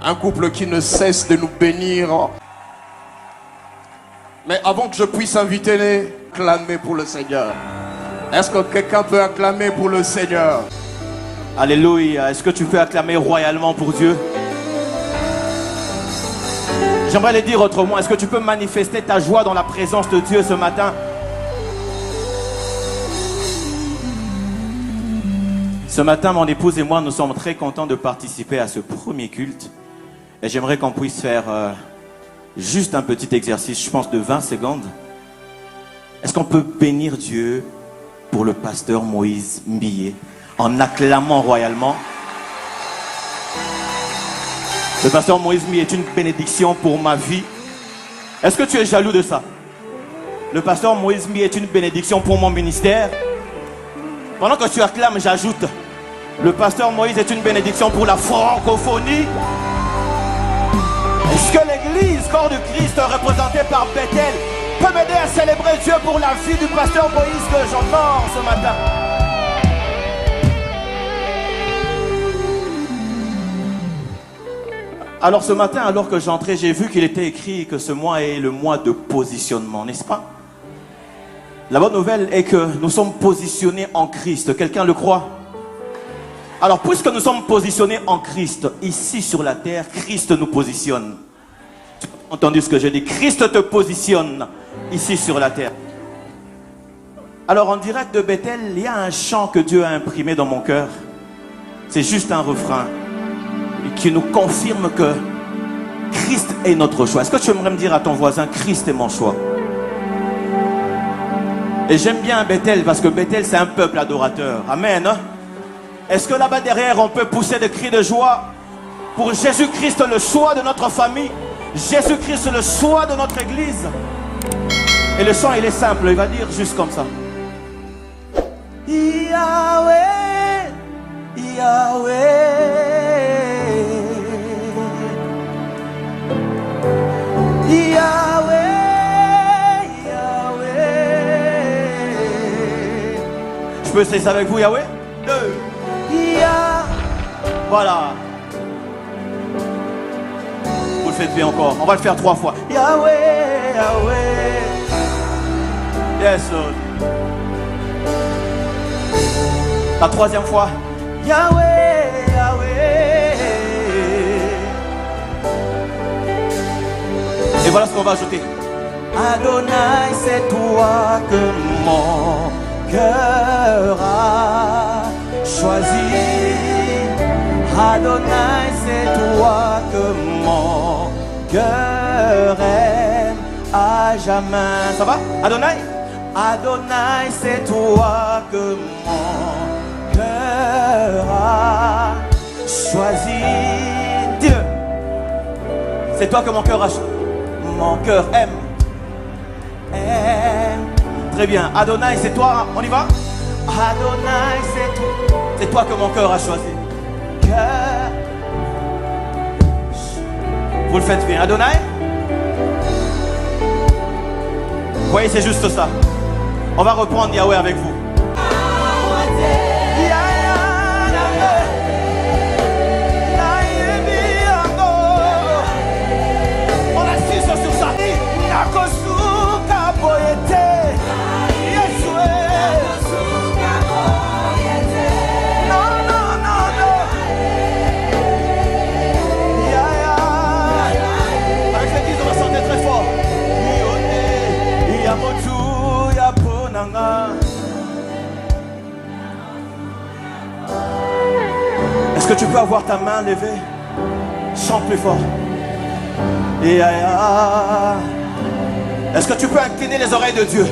Un couple qui ne cesse de nous bénir. Mais avant que je puisse inviter les acclamer pour le Seigneur. Est-ce que quelqu'un peut acclamer pour le Seigneur? Alléluia. Est-ce que tu peux acclamer royalement pour Dieu? J'aimerais le dire autrement. Est-ce que tu peux manifester ta joie dans la présence de Dieu ce matin? Ce matin, mon épouse et moi, nous sommes très contents de participer à ce premier culte. Et j'aimerais qu'on puisse faire juste un petit exercice, je pense de 20 secondes. Est-ce qu'on peut bénir Dieu pour le pasteur Moïse Mbilé en acclamant royalement? Le pasteur Moïse Mbilé est une bénédiction pour ma vie. Est-ce que tu es jaloux de ça? Le pasteur Moïse Mbilé est une bénédiction pour mon ministère. Pendant que tu acclames, j'ajoute: le pasteur Moïse est une bénédiction pour la francophonie. Est-ce que l'église, corps du Christ, représentée par Bethel, peut m'aider à célébrer Dieu pour la vie du pasteur Moïse que j'entends ce matin? Alors ce matin, alors que j'entrais, j'ai vu qu'il était écrit que ce mois est le mois de positionnement, n'est-ce pas? La bonne nouvelle est que nous sommes positionnés en Christ. Quelqu'un le croit? Alors, puisque nous sommes positionnés en Christ, ici sur la terre, Christ nous positionne. Tu as entendu ce que je dis? Christ te positionne ici sur la terre. Alors, en direct de Bethel, il y a un chant que Dieu a imprimé dans mon cœur. C'est juste un refrain qui nous confirme que Christ est notre choix. Est-ce que tu aimerais me dire à ton voisin: Christ est mon choix? Et j'aime bien Bethel parce que Bethel, c'est un peuple adorateur. Amen. Est-ce que là-bas derrière, on peut pousser des cris de joie pour Jésus-Christ, le choix de notre famille, Jésus-Christ, le choix de notre église? Et le chant, il est simple, il va dire juste comme ça: Yahweh, Yahweh, Yahweh, Yahweh. Je peux essayer ça avec vous, Yahweh? 2. Voilà. Vous le faites bien encore. On va le faire 3 fois. Yahweh, Yahweh. Yes, Lord. La 3e fois. Yahweh, Yahweh. Et voilà ce qu'on va ajouter. Adonai, c'est toi que mon cœur a choisi. Adonai, c'est toi que mon cœur aime à jamais. Ça va? Adonai? Adonai, c'est toi que mon cœur a choisi. Dis-le. C'est toi que mon cœur a choisi. Mon cœur aime. Aime. Très bien. Adonai, c'est toi. On y va? Adonai, c'est toi que mon cœur a choisi. Vous le faites bien. Adonai? Vous voyez, c'est juste ça. On va reprendre Yahweh avec vous. On assiste sur ça. Est-ce que tu peux avoir ta main levée? Chante plus fort. Est-ce que tu peux incliner les oreilles de Dieu?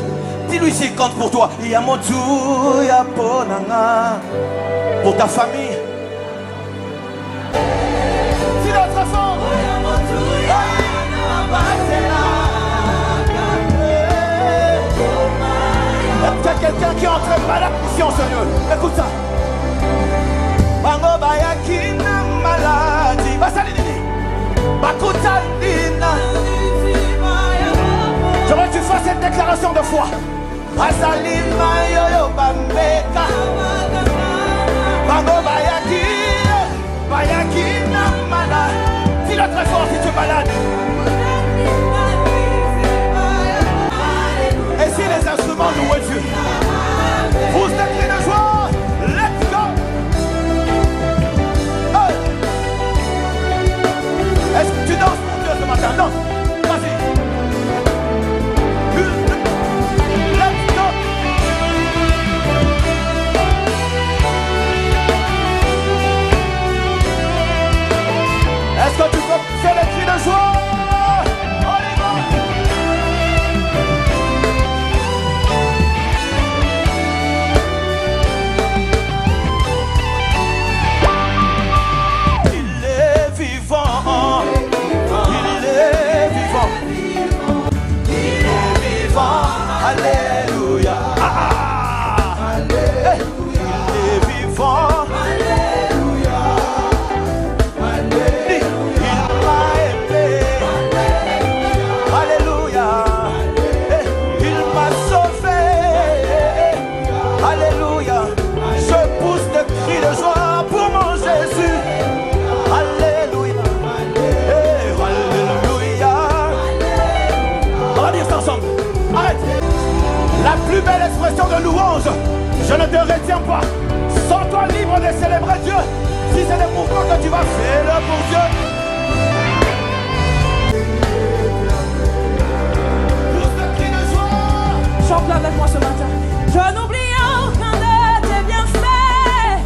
Dis-lui s'il compte pour toi. Pour ta famille. Dis notre fort. Peut-être quelqu'un qui est en train de malade mission, Seigneur. Écoute ça. Bango bayakina maladi. Basalini. Bakutalina. J'aimerais que tu fasses cette déclaration de foi. Basalima yoyo bambeka. Bango bayakina. Bayakina maladi. expression de louange. Je ne te retiens pas. Sens-toi libre de célébrer Dieu. Si c'est le mouvement que tu vas faire, fais-le pour Dieu. Pousse le cri de joie. Chante avec moi ce matin. Je n'oublie aucun de tes bienfaits.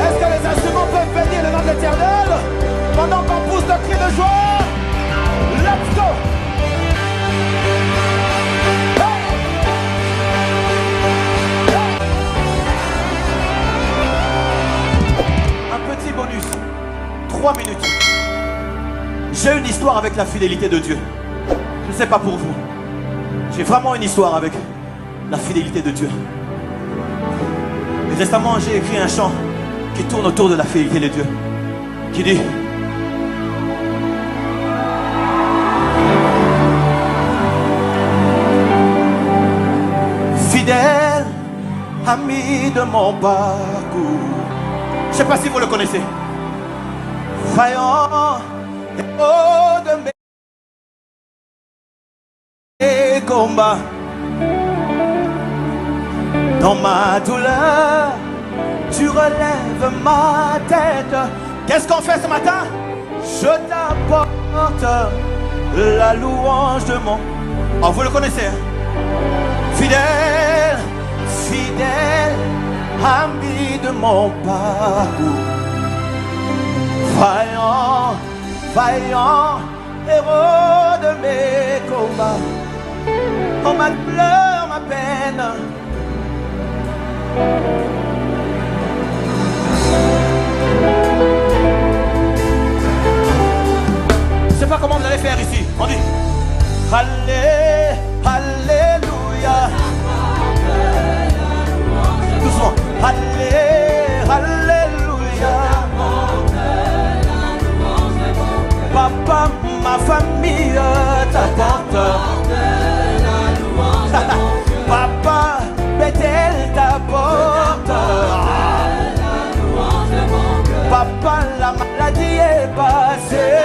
Est-ce que les instruments peuvent bénir le nom de l'Éternel pendant qu'on pousse le cri de joie? Let's go! Un petit bonus, 3 minutes. J'ai une histoire avec la fidélité de Dieu. Je ne sais pas pour vous. J'ai vraiment une histoire avec la fidélité de Dieu. Et récemment, j'ai écrit un chant qui tourne autour de la fidélité de Dieu. Qui dit: fidèle, ami de mon parcours. Je ne sais pas si vous le connaissez. Vaillant, héros de mes combats. Dans ma douleur, tu relèves ma tête. Qu'est-ce qu'on fait ce matin? Je t'apporte la louange de mon... Oh, vous le connaissez, hein? Fidèle, fidèle, ami de mon parcours. Vaillant, vaillant, héros de mes combats. Oh, ma douleur, ma peine. Je sais pas comment vous allez faire ici. On dit Allé, Alléluia. Doucement. Allé, Alléluia. Papa, ma famille t'apporte. Papa, Bethel t'apporte. Papa, la maladie est passée.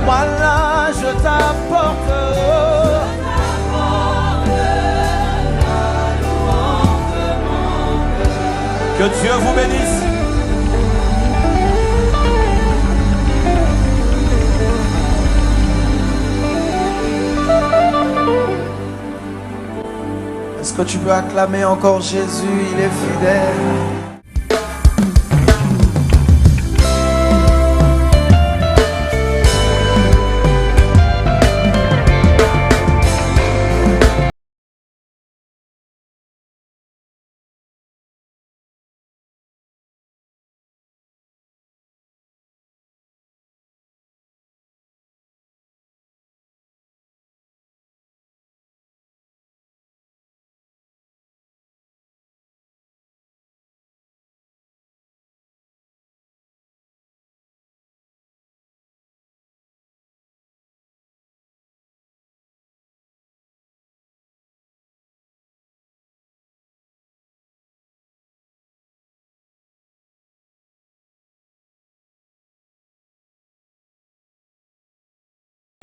Moi là, je t'apporte. Que Dieu vous bénisse. Est-ce que tu peux acclamer encore Jésus? Il est fidèle.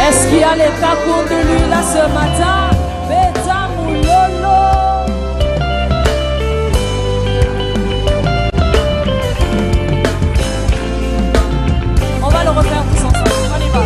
Est-ce qu'il y a les cas contre lui là ce matin? Beta Moulolo. On va le refaire tous ensemble. On y va.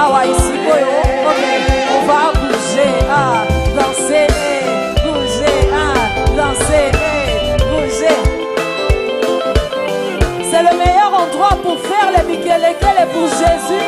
Awa ici, boyo. Ok, on va bouger, danser, bouger, danser, bouger. C'est le meilleur endroit pour faire les bikelekele pour Jésus.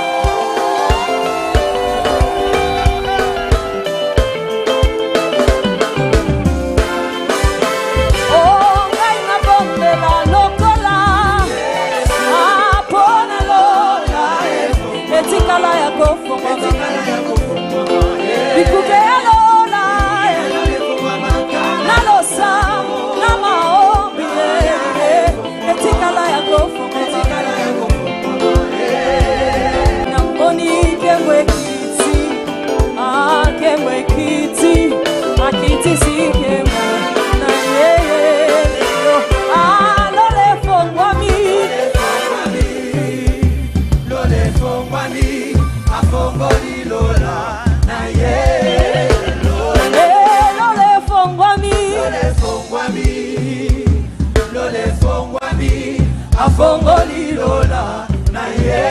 Afongoli lola na ye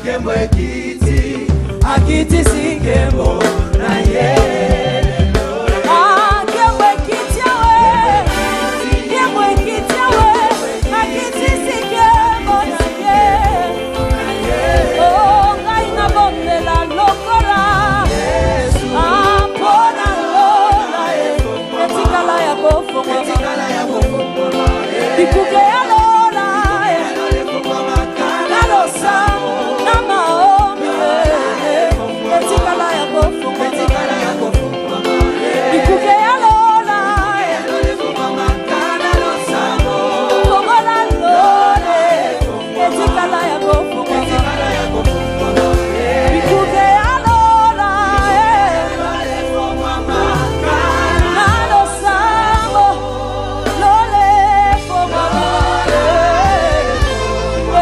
Kemwe kiti akiti si kembo na ye Kemwe kiti akiti si kembo na ye Oh ngai na bonde la lokora Apona lola etikala ya kofonga Bikuke ya lola na losa na maombi etikala ya kofonga Bikuke ya lola na losa komola lola etikala ya kofonga Bikuke ya lola na losa lola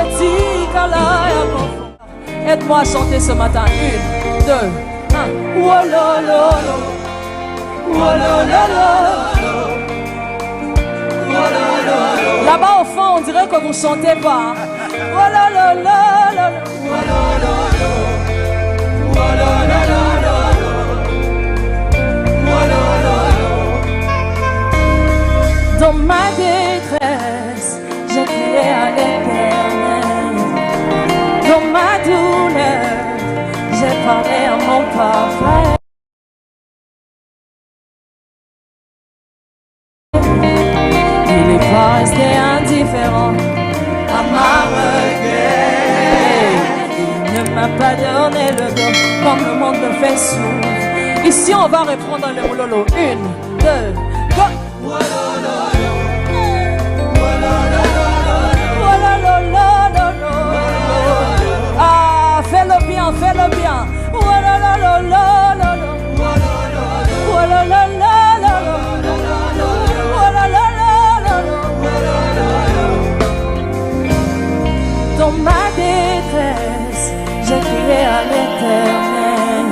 etikala ya kofonga Aide-moi à chanter ce matin. 1, 2, 1. Wolololo. Wolololo. Là-bas au fond, on dirait que vous ne chantez pas. Wolololo. Dans ma détresse, j'ai crié à l'Éternel. Dans ma douleur, j'ai parlé à mon papa. Il n'est pas resté indifférent à ma requête. Il ne m'a pas donné le dos comme le monde me fait sourire. Ici, on va reprendre le mololo. 1, 2, go! Fais-le bien, fais-le bien. Dans ma détresse, j'ai crié à l'Éternel.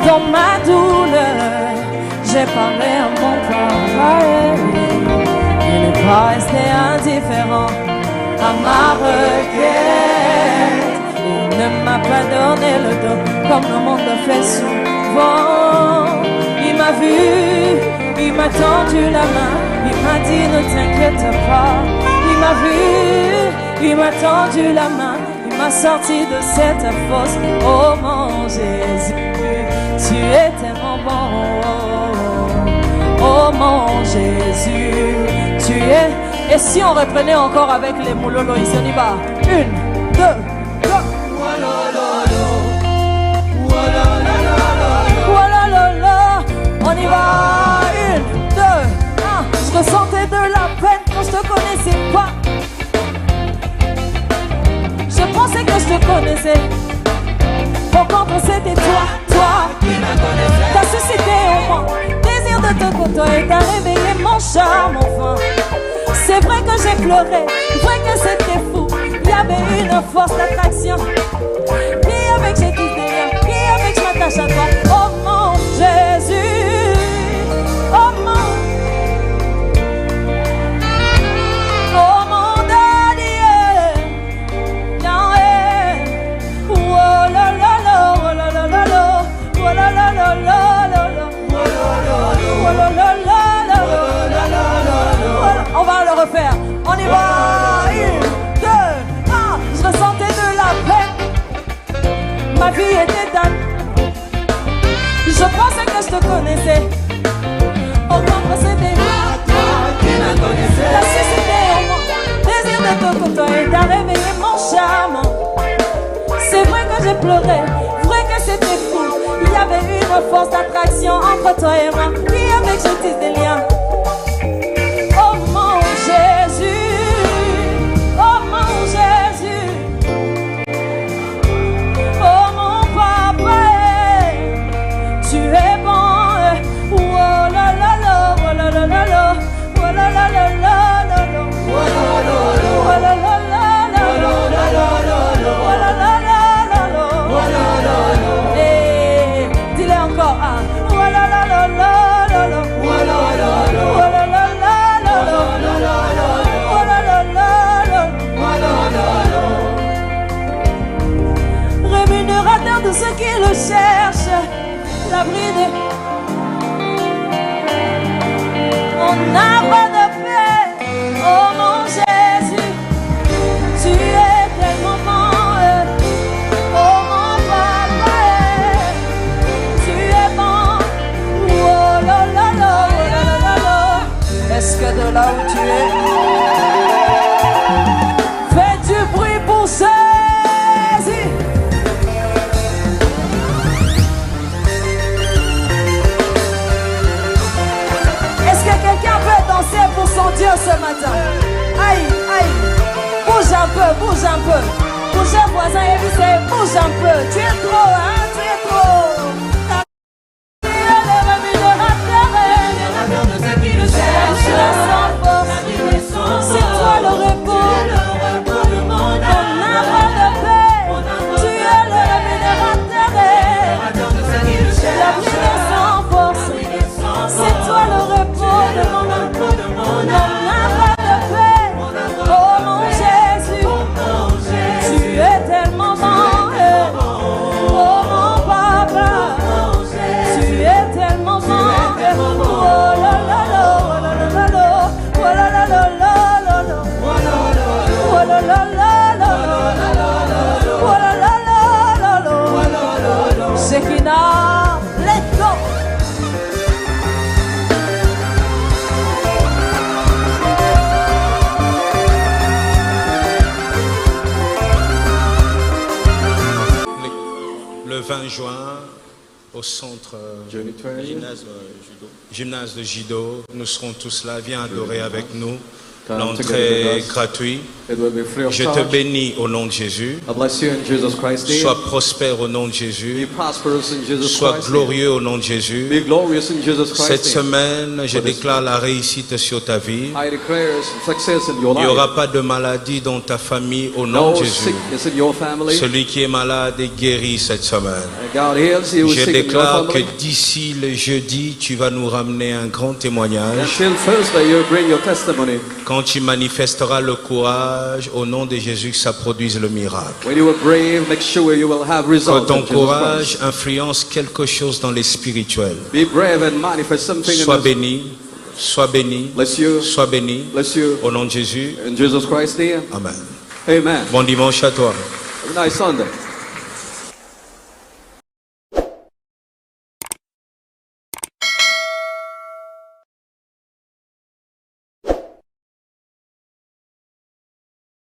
Dans ma douleur, j'ai parlé à mon papa. Il n'est pas resté indifférent à ma requête. Il ne m'a pas donné le dos comme le monde le fait souvent. Il m'a vu, il m'a tendu la main, il m'a dit ne t'inquiète pas. Il m'a vu, il m'a tendu la main, il m'a sorti de cette fosse. Oh mon Jésus, tu es tellement bon. Oh mon Jésus, tu es. Et si on reprenait encore avec les moulolo ici, on y va. 1, 2, go! On y va. 1, 2, 1. Je ressentais de la peine quand je te connaissais pas. Je pensais que je te connaissais. Pour comprendre c'était toi qui me connaissais. T'as suscité en moi désir de te côtoyer. T'as réveillé mon charme enfin. C'est vrai que j'ai pleuré, vrai que c'était fou. Il y avait une force d'attraction. Qui avec j'ai quitté, qui avec je m'attache à toi. Oh mon Jésus, oh mon refaire. On y va. 1, 2, 1. Je ressentais de la peine. Ma vie était date. Je pensais que je te connaissais. Autant procéder. La suscité en moi. Désir de te côtoyer. T'as réveillé mon charme. C'est vrai que j'ai pleuré. Vrai que c'était fou. Il y avait une force d'attraction entre toi et moi. Qui avait que je tisse des liens. Oh mon Jésus. Oh mon Jésus. Oh mon papa. Tu es bon. Oh la la la. Oh la la la la. Oh la la la la. Oh la la la la. Dis-le encore. Rémunérateur de ceux qui le cherchent, l'abri de... On n'a pas de paix. Oh mon Jésus, tu es tellement bon. Oh mon papa, tu es bon. Oh la la la, oh la la la. Est-ce que de là où tu es, fais du bruit pour Jésus. Est-ce que quelqu'un peut danser pour son Dieu ce matin? Aïe, aïe. Bouge un peu, bouge un peu. Bouge un voisin et lui c'est bouge un peu. Tu es trop, hein, tu es trop. Tu es le rémunérateur de ceux qui le cherchent. C'est toi le repos. On n'a pas de paix. Tu es le rémunérateur de ceux qui le cherchent. La vie est sans force. C'est toi le repos de mon âme. On n'a pas de paix. Oh mon Jésus, tu es tellement bon. Oh mon papa, tu es tellement bon. Oh la la la, oh la la la la, oh la la la la la la, oh la la la la la, oh la la la la la. Shekinah, let's go. Le 20 juin, au centre gymnase de judo, nous serons tous là. Viens adorer avec nous. L'entrée est gratuite. Je te bénis au nom de Jésus. Sois prospère au nom de Jésus. Sois glorieux au nom de Jésus. Cette semaine, je déclare la réussite sur ta vie. Il n'y aura pas de maladie dans ta famille au nom de Jésus. Celui qui est malade est guéri cette semaine. Je déclare que d'ici le jeudi, tu vas nous ramener un grand témoignage. Quand tu manifesteras le courage, au nom de Jésus, que ça produise le miracle. Quand ton courage influence quelque chose dans les spirituels, sois béni, sois béni, sois béni, au nom de Jésus. Amen. Amen. Bon dimanche à toi. Have a nice Sunday.